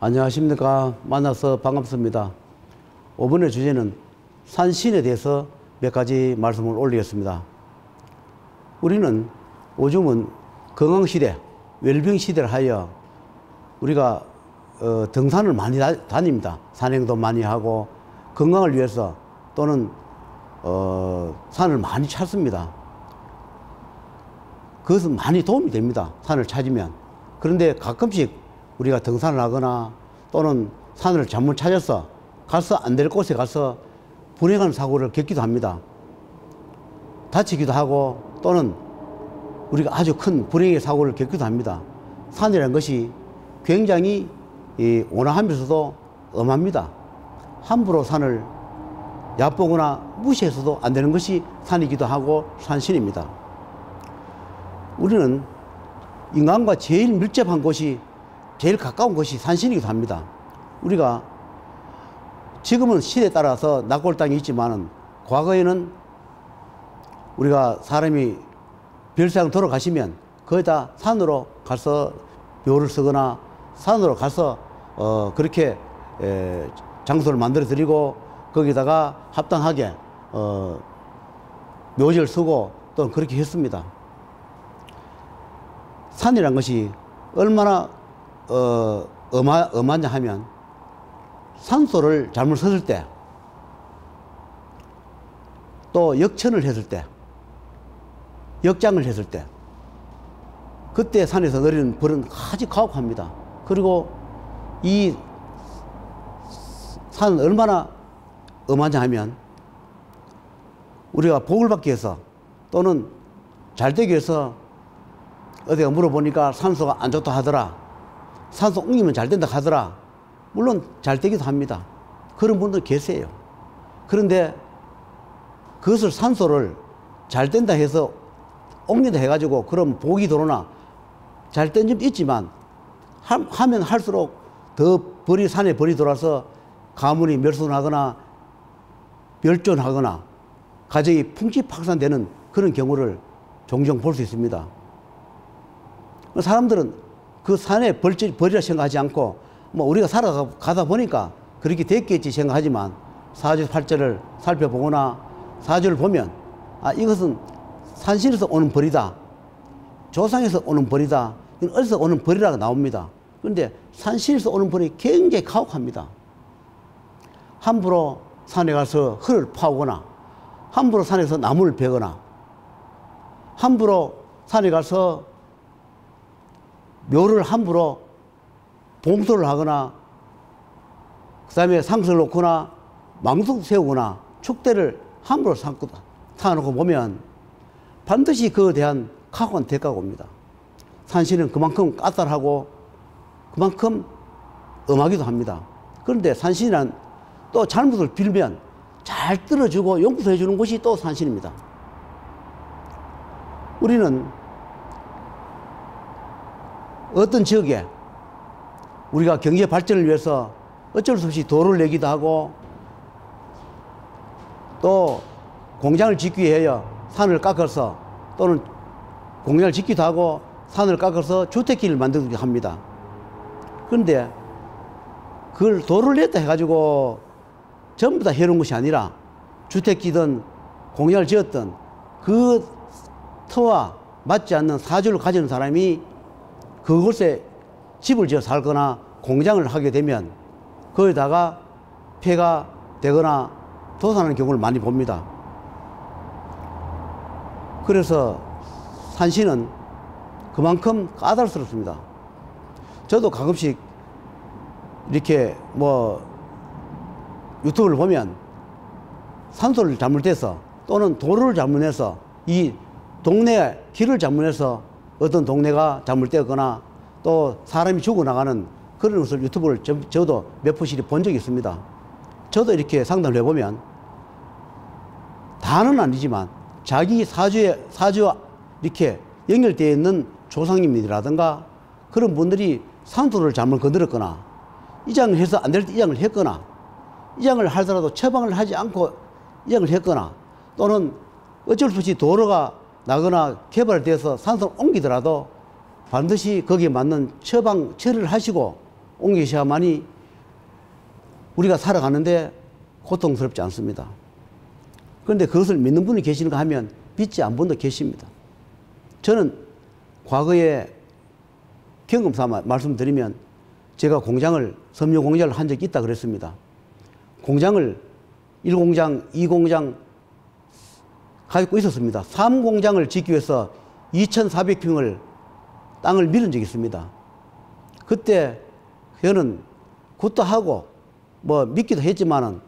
안녕하십니까. 만나서 반갑습니다. 이번의 주제는 산신에 대해서 몇 가지 말씀을 올리겠습니다. 우리는 요즘은 건강시대, 웰빙시대를 하여 우리가 등산을 많이 다닙니다. 산행도 많이 하고 건강을 위해서 또는 산을 많이 찾습니다. 그것은 많이 도움이 됩니다. 산을 찾으면. 그런데 가끔씩 우리가 등산을 하거나 또는 산을 잘못 찾아서 가서 안 될 곳에 가서 불행한 사고를 겪기도 합니다. 다치기도 하고 또는 우리가 아주 큰 불행의 사고를 겪기도 합니다. 산이라는 것이 굉장히 온화하면서도 엄합니다. 함부로 산을 얕보거나 무시해서도 안 되는 것이 산이기도 하고 산신입니다. 우리는 인간과 제일 밀접한 곳이, 제일 가까운 것이 산신이기도 합니다. 우리가 지금은 시대에 따라서 낙골당이 있지만은 과거에는 우리가 사람이 별세상 돌아가시면 거기다 산으로 가서 묘를 쓰거나 산으로 가서 그렇게 장소를 만들어 드리고 거기다가 합당하게 묘지를 쓰고 또 그렇게 했습니다. 산이란 것이 얼마나 엄하냐 하면 산소를 잘못 썼을 때, 또 역천을 했을 때, 역장을 했을 때, 그때 산에서 내리는 벌은 아주 가혹합니다. 그리고 이 산은 얼마나 엄하냐 하면 우리가 복을 받기 위해서 또는 잘 되기 위해서 어디가 물어보니까 산소가 안 좋다 하더라, 산소 옮기면 잘 된다 하더라. 물론 잘 되기도 합니다. 그런 분들 계세요. 그런데 그것을 산소를 잘 된다 해서 옮긴다 해가지고 그럼 복이 들어오나, 잘 된 점도 있지만 하면 할수록 더 산에 벌이 들어와서 가문이 멸손하거나 멸존하거나 가정이 풍지박산되는 그런 경우를 종종 볼 수 있습니다. 사람들은 그 산에 벌이라 생각하지 않고 뭐 우리가 살아가다 보니까 그렇게 됐겠지 생각하지만 사주팔자를 살펴보거나 사주를 보면 이것은 산신에서 오는 벌이다, 조상에서 오는 벌이다, 어디서 오는 벌이라고 나옵니다. 그런데 산신에서 오는 벌이 굉장히 가혹합니다. 함부로 산에 가서 흙을 파오거나 함부로 산에서 나무를 베거나 함부로 산에 가서 묘를 함부로 봉소를 하거나 그 다음에 상수를 놓거나 망숙 세우거나 축대를 함부로 사놓고 보면 반드시 그에 대한 가혹한 대가가 옵니다. 산신은 그만큼 까탈하고 그만큼 엄하기도 합니다. 그런데 산신이란 또 잘못을 빌면 잘 들어주고 용서해 주는 곳이 또 산신입니다. 우리는 어떤 지역에 우리가 경제 발전을 위해서 어쩔 수 없이 도로를 내기도 하고 또 공장을 짓기 위하여 산을 깎아서 또는 공장을 짓기도 하고 산을 깎아서 주택길을 만들기도 합니다. 그런데 그걸 도로를 냈다 해가지고 전부 다 해놓은 것이 아니라 주택지든 공장을 지었든 그 터와 맞지 않는 사주를 가지는 사람이 그곳에 집을 지어 살거나 공장을 하게 되면 거기다가 폐가 되거나 도산하는 경우를 많이 봅니다. 그래서 산신은 그만큼 까다롭습니다. 저도 가끔씩 이렇게 유튜브를 보면 산소를 잘못해서 또는 도로를 잘못해서 이 동네 길을 잘못해서 어떤 동네가 잘못되었거나 또 사람이 죽어나가는 그런 것을 유튜브를 저도 몇 번씩 본 적이 있습니다. 저도 이렇게 상담을 해보면 다는 아니지만 자기 사주와 이렇게 연결되어 있는 조상님이라든가 그런 분들이 산소를 잘못 건드렸거나 이장을 해서 안 될 때 이장을 했거나 이장을 하더라도 처방을 하지 않고 이장을 했거나 또는 어쩔 수 없이 도로가 나거나 개발되어서 산소를 옮기더라도 반드시 거기에 맞는 처방 처리를 하시고 옮기셔야만이 우리가 살아가는데 고통스럽지 않습니다. 그런데 그것을 믿는 분이 계시는가 하면 믿지 않는 분도 계십니다. 저는 과거에 경험 삼아 말씀드리면 제가 공장을, 섬유 공장을 한 적이 있다 그랬습니다. 공장을 1공장, 2공장 가지고 있었습니다. 3공장을 짓기 위해서 2,400평을 땅을 밀은 적이 있습니다. 그때 저는 굿도 하고 뭐 믿기도 했지만은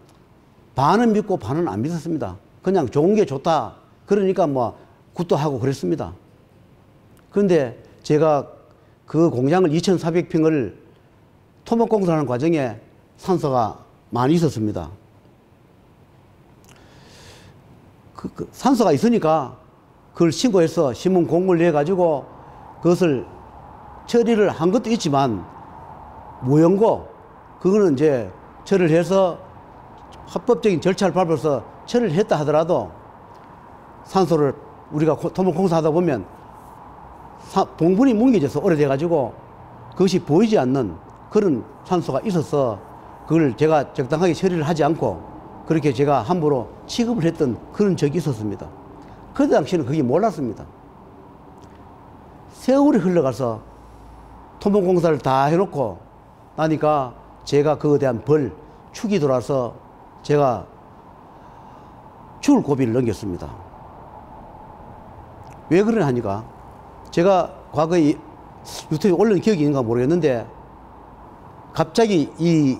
반은 믿고 반은 안 믿었습니다. 그냥 좋은 게 좋다. 그러니까 뭐 굿도 하고 그랬습니다. 그런데 제가 그 공장을 2,400평을 토목공사하는 과정에 산소가 많이 있었습니다. 그 산소가 있으니까 그걸 신고해서 신문 공고를 내가지고 그것을 처리를 한 것도 있지만 무연고 그거는 이제 처리를 해서 합법적인 절차를 밟아서 처리를 했다 하더라도 산소를 우리가 토목공사 하다 보면 봉분이 뭉개져서 오래돼가지고 그것이 보이지 않는 그런 산소가 있어서 그걸 제가 적당하게 처리를 하지 않고 그렇게 제가 함부로 취급을 했던 그런 적이 있었습니다. 그 당시에는 그게 몰랐습니다. 세월이 흘러가서 토목공사를 다 해놓고 나니까 제가 그거에 대한 축이 돌아서 제가 죽을 고비를 넘겼습니다. 왜 그러냐 하니까 제가 과거에 유튜브에 올린 기억이 있는가 모르겠는데 갑자기 이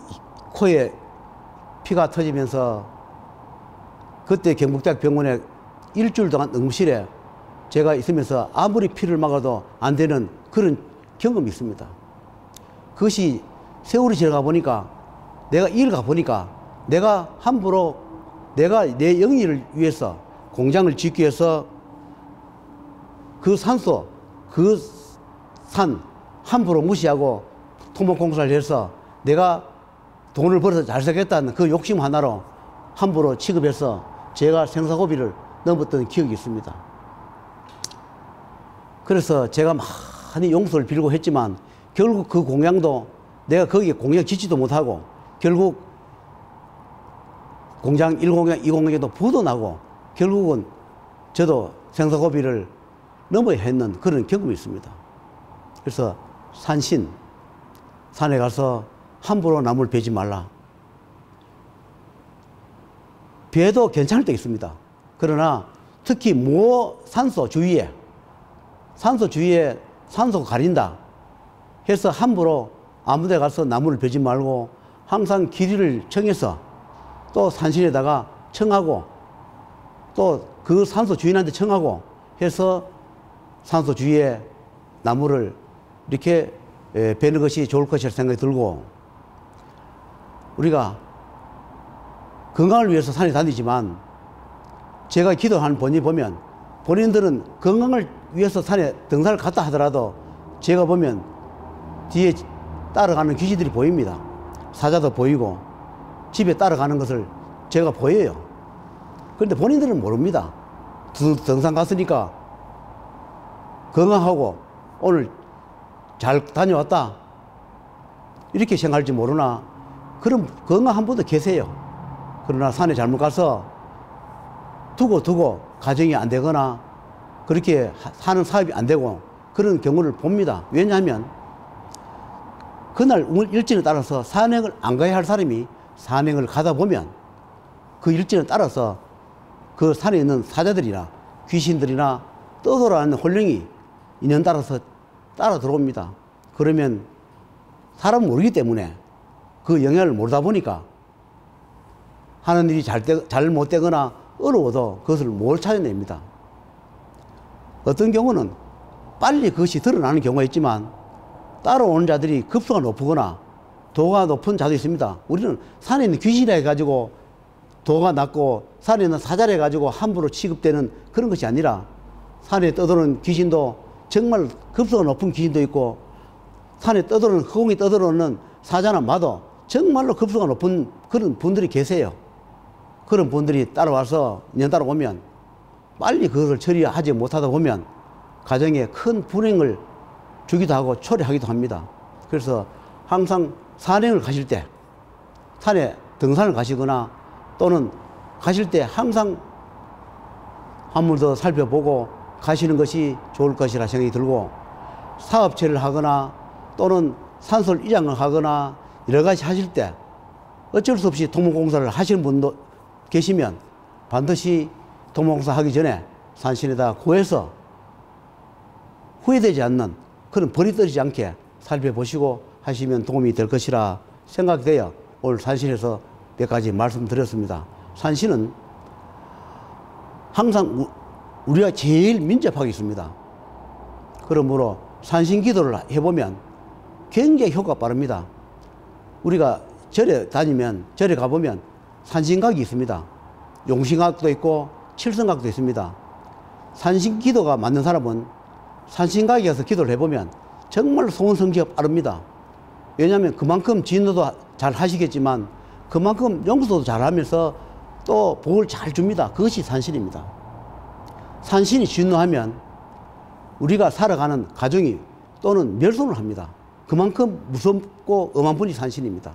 코에 피가 터지면서 그때 경북대학 병원에 일주일 동안 응급실에 제가 있으면서 아무리 피를 막아도 안 되는 그런 경험이 있습니다. 그것이 세월이 지나가 보니까 내가 일 가 보니까 내가 함부로 내가 내 영리를 위해서 공장을 짓기 위해서 그 산소, 그 산 함부로 무시하고 토목공사를 해서 내가 돈을 벌어서 잘 살겠다는 그 욕심 하나로 함부로 취급해서 제가 생사고비를 넘었던 기억이 있습니다. 그래서 제가 많이 용서를 빌고 했지만 결국 그 공장도 내가 거기에 공장 짓지도 못하고 결국 공장 1공장, 2공장도 부도 나고 결국은 저도 생사고비를 넘어야 했는 그런 경험이 있습니다. 그래서 산에 가서 함부로 나무를 베지 말라. 베도 괜찮을 때 있습니다. 그러나 특히 산소 주위에 산소가 가린다 해서 함부로 아무 데 가서 나무를 베지 말고 항상 길이를 청해서 또 산신에다가 청하고 또 그 산소 주인한테 청하고 해서 산소 주위에 나무를 이렇게 베는 것이 좋을 것이라 생각이 들고 우리가 건강을 위해서 산에 다니지만 제가 기도하는 본인 보면 본인들은 건강을 위해서 산에 등산을 갔다 하더라도 제가 보면 뒤에 따라가는 귀신들이 보입니다. 사자도 보이고 집에 따라가는 것을 제가 보여요. 그런데 본인들은 모릅니다. 등산 갔으니까 건강하고 오늘 잘 다녀왔다 이렇게 생각할지 모르나 그런 건강한 분도 계세요. 그러나 산에 잘못 가서 두고 가정이 안 되거나 그렇게 하는 사업이 안 되고 그런 경우를 봅니다. 왜냐하면 그날 일진에 따라서 산행을 안 가야 할 사람이 산행을 가다 보면 그 일진에 따라서 그 산에 있는 사자들이나 귀신들이나 떠돌아다니는 혼령이 인연 따라서 따라 들어옵니다. 그러면 사람은 모르기 때문에 그 영향을 모르다 보니까 하는 일이 잘 못되거나 어려워도 그것을 못 찾아냅니다. 어떤 경우는 빨리 그것이 드러나는 경우가 있지만 따라오는 자들이 급수가 높거나 도가 높은 자도 있습니다. 우리는 산에 있는 귀신이라 해가지고 도가 낮고 산에 있는 사자라 해가지고 함부로 취급되는 그런 것이 아니라 산에 떠도는 귀신도 정말 급수가 높은 귀신도 있고 산에 떠도는 허공에 떠도는 사자나 마도 정말로 급수가 높은 그런 분들이 계세요. 그런 분들이 따라와서 년 따라오면 빨리 그것을 처리하지 못하다 보면 가정에 큰 불행을 주기도 하고 초래하기도 합니다. 그래서 항상 산행을 가실 때, 산에 등산을 가시거나 또는 가실 때 항상 한 번 더 살펴보고 가시는 것이 좋을 것이라 생각이 들고, 사업체를 하거나 또는 산소를 이장을 하거나 여러 가지 하실 때 어쩔 수 없이 토목공사를 하시는 분도 계시면 반드시 토목공사 하기 전에 산신에다 구해서 후회되지 않는 그런 벌이 떨어지지 않게 살펴보시고 하시면 도움이 될 것이라 생각되어 오늘 산신에서 몇 가지 말씀드렸습니다. 산신은 항상 우리가 제일 민첩하게 있습니다. 그러므로 산신 기도를 해보면 굉장히 효과가 빠릅니다. 우리가 절에 다니면, 절에 가보면 산신각이 있습니다. 용신각도 있고 칠성각도 있습니다. 산신 기도가 맞는 사람은 산신각에 가서 기도를 해보면 정말 소원 성취가 빠릅니다. 왜냐하면 그만큼 진도도 잘 하시겠지만 그만큼 용서도 잘 하면서 또 복을 잘 줍니다. 그것이 산신입니다. 산신이 진노하면 우리가 살아가는 가정이 또는 멸손을 합니다. 그만큼 무섭고 엄한 분이 산신입니다.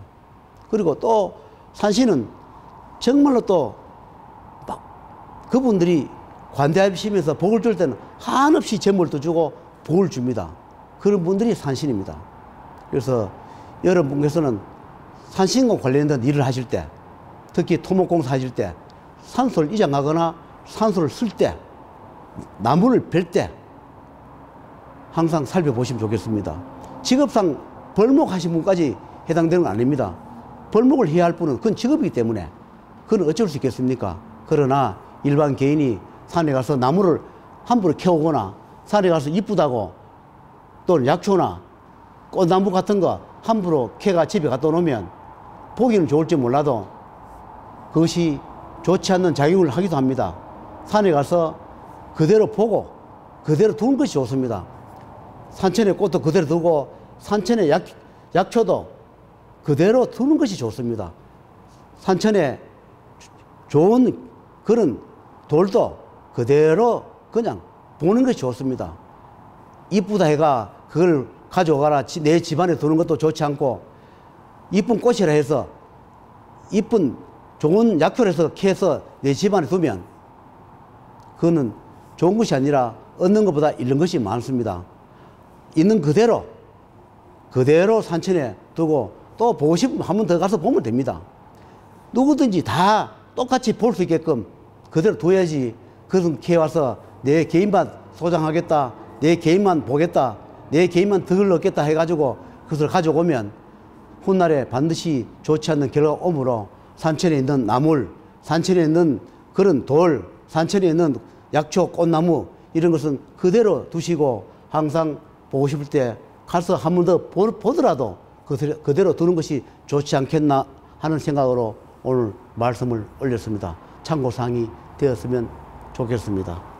그리고 또 산신은 정말로 또 막 그분들이 관대하시면서 복을 줄 때는 한없이 재물도 주고 복을 줍니다. 그런 분들이 산신입니다. 그래서 여러분께서는 산신과 관련된 일을 하실 때, 특히 토목공사 하실 때, 산소를 이장하거나 산소를 쓸 때, 나무를 벨 때 항상 살펴보시면 좋겠습니다. 직업상 벌목하신 분까지 해당되는 건 아닙니다. 벌목을 해야 할 분은 그건 직업이기 때문에 그건 어쩔 수 있겠습니까? 그러나 일반 개인이 산에 가서 나무를 함부로 캐오거나 산에 가서 이쁘다고 또는 약초나 꽃나무 같은 거 함부로 캐가 집에 갖다 놓으면 보기는 좋을지 몰라도 그것이 좋지 않는 작용을 하기도 합니다. 산에 가서 그대로 보고 그대로 두는 것이 좋습니다. 산천에 꽃도 그대로 두고 산천에 약초도 그대로 두는 것이 좋습니다. 산천에 좋은 그런 돌도 그대로 그냥 보는 것이 좋습니다. 이쁘다 해가 그걸 가져가라 내 집안에 두는 것도 좋지 않고, 이쁜 꽃이라 해서 이쁜 좋은 약초를 해서 캐서 내 집안에 두면 그거는 좋은 것이 아니라 얻는 것보다 잃는 것이 많습니다. 있는 그대로 산천에 두고 또 보고 싶으면 한 번 더 가서 보면 됩니다. 누구든지 다 똑같이 볼 수 있게끔 그대로 둬야지. 그것은 캐와서 내 개인만 소장하겠다, 내 개인만 보겠다, 내 개인만 덕을 얻겠다 해가지고 그것을 가져오면 훗날에 반드시 좋지 않는 결과가 오므로 산천에 있는 나물, 산천에 있는 그런 돌, 산천에 있는 약초, 꽃나무 이런 것은 그대로 두시고 항상 보고 싶을 때 가서 한 번 더 보더라도 그대로 두는 것이 좋지 않겠나 하는 생각으로 오늘 말씀을 올렸습니다. 참고사항이 되었으면 좋겠습니다.